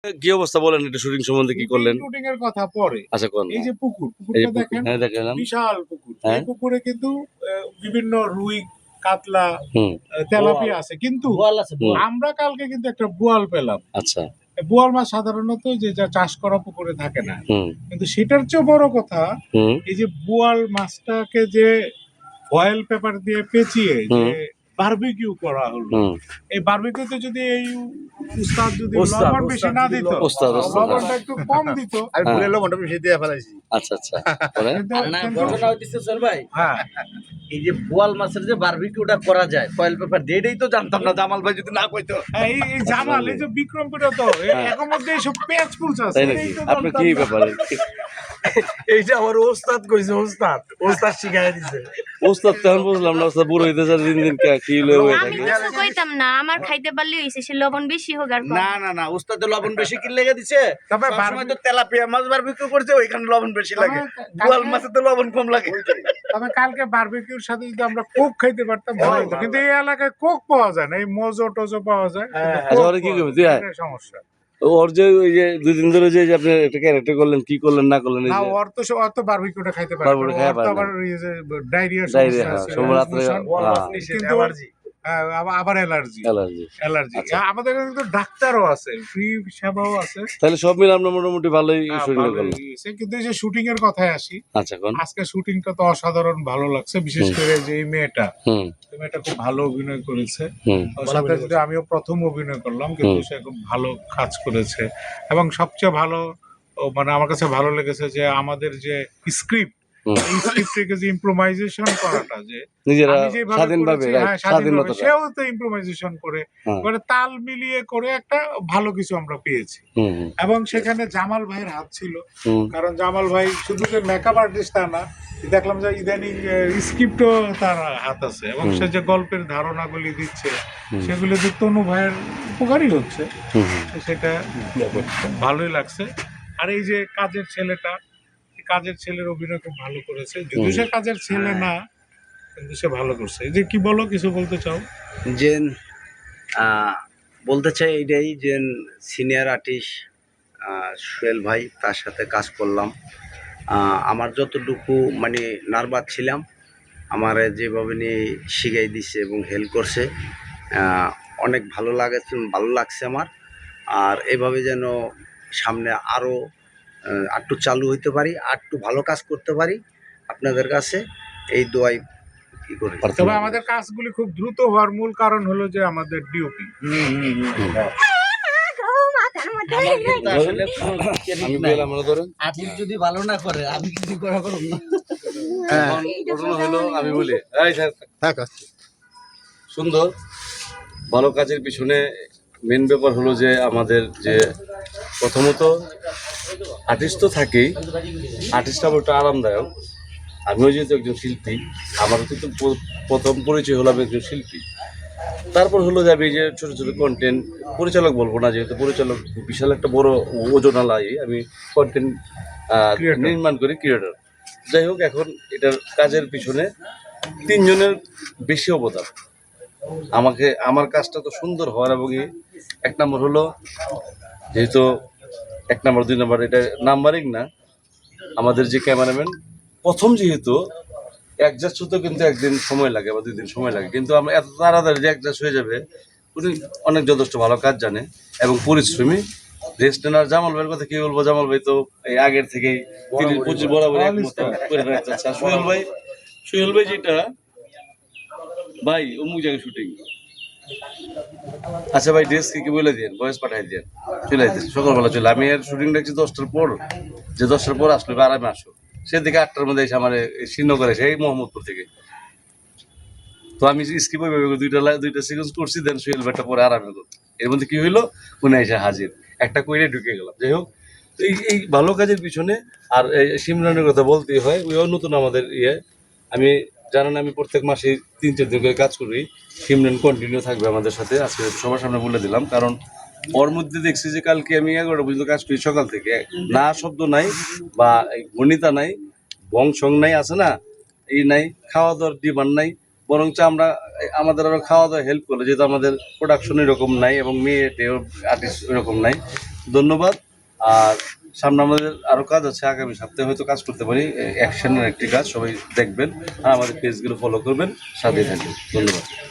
কি অবস্থা বলেন একটু শুটিং সম্বন্ধে কি করলেন? শুটিং এর কথা পরে। আচ্ছা কোন। এই যে পুকুরটা দেখেন, হ্যাঁ দেখলাম। বিশাল পুকুর। হ্যাঁ। এই পুকুরে কিন্তু বিভিন্ন রুই, কাতলা, হুম। তেলাপিয়া আছে, কিন্তু আমরা কালকে কিন্তু একটা বোয়াল পেলাম। আচ্ছা। বোয়াল মাছ সাধারণত যে যা চাষ করা পুকুরে থাকে না, হুম। কিন্তু সেটার চেয়ে বড় কথা হুম। এই যে বোয়াল মাছটাকে যে ফয়েল পেপার দিয়ে পেঁচিয়ে যে বারবিকিউ করা হলো, এই বারবিকিউতে যদি এই উস্তাদ যদি লবণ বেশি না দিত, লবণটা একটু কম দিত, আমি ভুলে লবণটা বেশি দিয়ে ফেলাইছি। আচ্ছা আচ্ছা। পরে ঘটনা হইতেছে স্যার ভাই, এই যে বোয়াল মাছের যে বারবিকিউটা করা যায় ফয়েল পেপার দিয়ে, এটাই তো জানতাম না। জামাল ভাই যদি না কইতো। এই জামাল, এই যে বিক্রম করে তো এর মধ্যে এইসব পেঁয়াজ কুচ আছে। তাই নাকি? আপনার কি ব্যাপার? এইটা আমার ওস্তাদ কইছে, ওস্তাদ শিখাই দিছে। ওস্তাদ তখন বুঝলাম না, ওস্তাদ বুড়ো হইতে দিন দিন কি লয়ে আমি কিছু কইতাম না, আমার খাইতে পারলে হইছে, সে লবণ বেশি হোক আর কম। না ওস্তাদ লবণ বেশি কি লেগে দিছে। তবে সবসময় তো তেলাপিয়া মাছ বারবিকিউ করছে, ওইখানে লবণ বেশি লাগে, বোয়াল মাছে তো লবণ কম লাগে। তবে কালকে বারবিকিউর সাথে যদি আমরা কোক খাইতে পারতাম ভালো হতো, কিন্তু এই এলাকায় কোক পাওয়া যায় না, এই মোজো টোজো পাওয়া যায়। আচ্ছা ওরে কি করবে তুই? সমস্যা ওর যে ওই যে 2 দিন ধরে যে আপনি একটা ক্যারেক্টার করলেন, কি করলেন না করলেন? না, ওর তো বারবিকিউটা খাইতে পারে, বারবিকিউ খাইতে পারে না। আবার ডায়রিয়া ডায়রিয়া, সমস্যা আছে, সোমবার রাত্রে কিন্তু আবার অ্যালার্জি। আমাদের এখানে কিন্তু ডাক্তারও আছে, ফ্রি সেবাও আছে। তাহলে সব মিলে আমরা মোটামুটি ভালোই শুটিং করলাম। কিন্তু এই যে শুটিং এর কথায় আসি, আচ্ছা কোন। আজকে শুটিংটা তো অসাধারণ ভালো লাগছে, বিশেষ করে যে এই মেয়েটা খুব ভালো অভিনয় করেছে। ওর সাথে যদি আমিও প্রথম অভিনয় করলাম, কিন্তু সে খুব ভালো কাজ করেছে। এবং সবচেয়ে ভালো মানে আমার কাছে ভালো লেগেছে যে আমাদের যে স্ক্রিপ্ট, এই স্ক্রিপ্টে যে ইম্প্রোভাইজেশন করাটা, যে নিজেরা আমি যেভাবে স্বাধীনভাবে, স্বাধীনভাবে, সেও তো ইম্প্রোভাইজেশন করে, মানে তাল মিলিয়ে করে একটা ভালো কিছু আমরা পেয়েছি। এবং সেখানে জামাল ভাইয়ের হাত ছিল, কারণ জামাল ভাই শুধু যে মেকআপ আর্টিস্ট তা না, দেখলাম যে ইদানিং স্ক্রিপ্টও তার হাত আছে, এবং সে যে গল্পের ধারণাগুলি দিচ্ছে সেগুলো যে তনু ভাইয়ের উপকারী হচ্ছে, সেটা ভালোই লাগছে। আর এই যে কাজের ছেলের অভিনয় খুব ভালো করেছে, যদিও সে কাজের ছেলে না, কিন্তু সে ভালো করছে। এই যে কি বলো, কিছু বলতে চাও? যে বলতে চাই এটাই যে সিনিয়র আর্টিস্ট সোহেল ভাই, তার সাথে কাজ করলাম। আমার যতটুকু মানে নার্ভাস ছিলাম, আমার যেভাবে নিয়ে শিখাই দিচ্ছে এবং হেল্প করছে, অনেক ভালো লাগছে আমার। আর এভাবে যেন সামনে আরও একটু চালু হইতে পারি, আর একটু ভালো কাজ করতে পারি, আপনাদের কাছে এই দোয়াই কি করি। তবে আমাদের কাজগুলি খুব দ্রুত হওয়ার মূল কারণ হলো যে আমাদের ডিওপি। যদি ভালো না করে আমি কিছু করা পারব না। আমি বলি সুন্দর ভালো কাজের পিছনে মেন ব্যাপার হলো যে আমাদের যে প্রথমত আর্টিস্ট তো থাকেই, আর্টিস্ট আবার একটু আরামদায়ক। আমিও যেহেতু একজন শিল্পী, আমারও কিন্তু প্রথম পরিচয় হলো আমি একজন শিল্পী। তারপর হলো যাবে এই যে ছোটো ছোটো কন্টেন্ট পরিচালক বলবো না, যেহেতু পরিচালক বিশাল একটা বড় ওজনালয়, আমি কন্টেন্ট নির্মাণ করি, ক্রিয়েটর। যাই হোক, এখন এটার কাজের পিছনে 3 জনের বেশি অবদান। আমার কাজটা তো সুন্দর হওয়ার, এবং 1 নম্বর হলো যেহেতু 1 নম্বর 2 নম্বর এটা নাম্বারিং না, আমাদের যে ক্যামেরাম্যান প্রথম যেহেতু অ্যাডজাস্ট হতে কিন্তু 1 দিন সময় লাগে বা 2 দিন সময় লাগে, কিন্তু আমরা এত তাড়াতাড়ি যে অ্যাডজাস্ট হয়ে যাবে, উনি অনেক যথেষ্ট ভালো কাজ জানে এবং পরিশ্রমী। রেস্ট নেওয়ার জামাল ভাইয়ের কথা কি বলবো, জামাল ভাই তো এই আগের থেকেই 30-25 বরাবর একমত করে রাখতে। সোহেল ভাই যেটা ভাই অমুক জায়গায় শুটিং, আচ্ছা ভাই ড্রেস কি বলে দিন, বয়স পাঠাই দিন, চলে আসতেছি সকালবেলা চলে। আমি এর শুটিং দেখছি 10টার পর, যে 10টার পর আসলো আরামে আসো, সেদিকে 8টার মধ্যে এসে আমার শ্রীনগরে এসে, এই মোহাম্মদপুর থেকে। তো আমি স্কিপ ওইভাবে দুইটা সিকোয়েন্স করছি, দেন সোহেল ভাইটা পরে আরামে করো। এর মধ্যে কি হইলো, উনি এসে হাজির, একটা কইরে ঢুকে গেলাম। যাই হোক, তো এই ভালো কাজের পিছনে আর সিমরানের কথা বলতেই হয়, ওইও নতুন আমাদের আমি জানেন আমি প্রত্যেক মাসে 3-4 দিন করে কাজ করি। সিমরান কন্টিনিউ থাকবে আমাদের সাথে, আজকে সবার সামনে বলে দিলাম। কারণ ওর মধ্যে দেখছি যে কালকে আমি 11টা পর্যন্ত কাজ করি, সকাল থেকে না শব্দ নাই বা গণিতা নাই, বংশং নাই, আছে না এই নাই, খাওয়া দাওয়ার ডিমান্ড নাই, বরঞ্চ আমাদের আরো খাওয়া দাওয়া হেল্প করলো, যেহেতু আমাদের প্রোডাকশন এরকম নাই এবং মেয়ে আর্টিস্ট এরকম নাই। ধন্যবাদ। আর সামনে আমাদের আরও কাজ আছে, আগামী সপ্তাহে হয়তো কাজ করতে পারি, অ্যাকশনের একটি কাজ, সবাই দেখবেন আর আমাদের পেজগুলো ফলো করবেন, সাথে থাকবেন। ধন্যবাদ।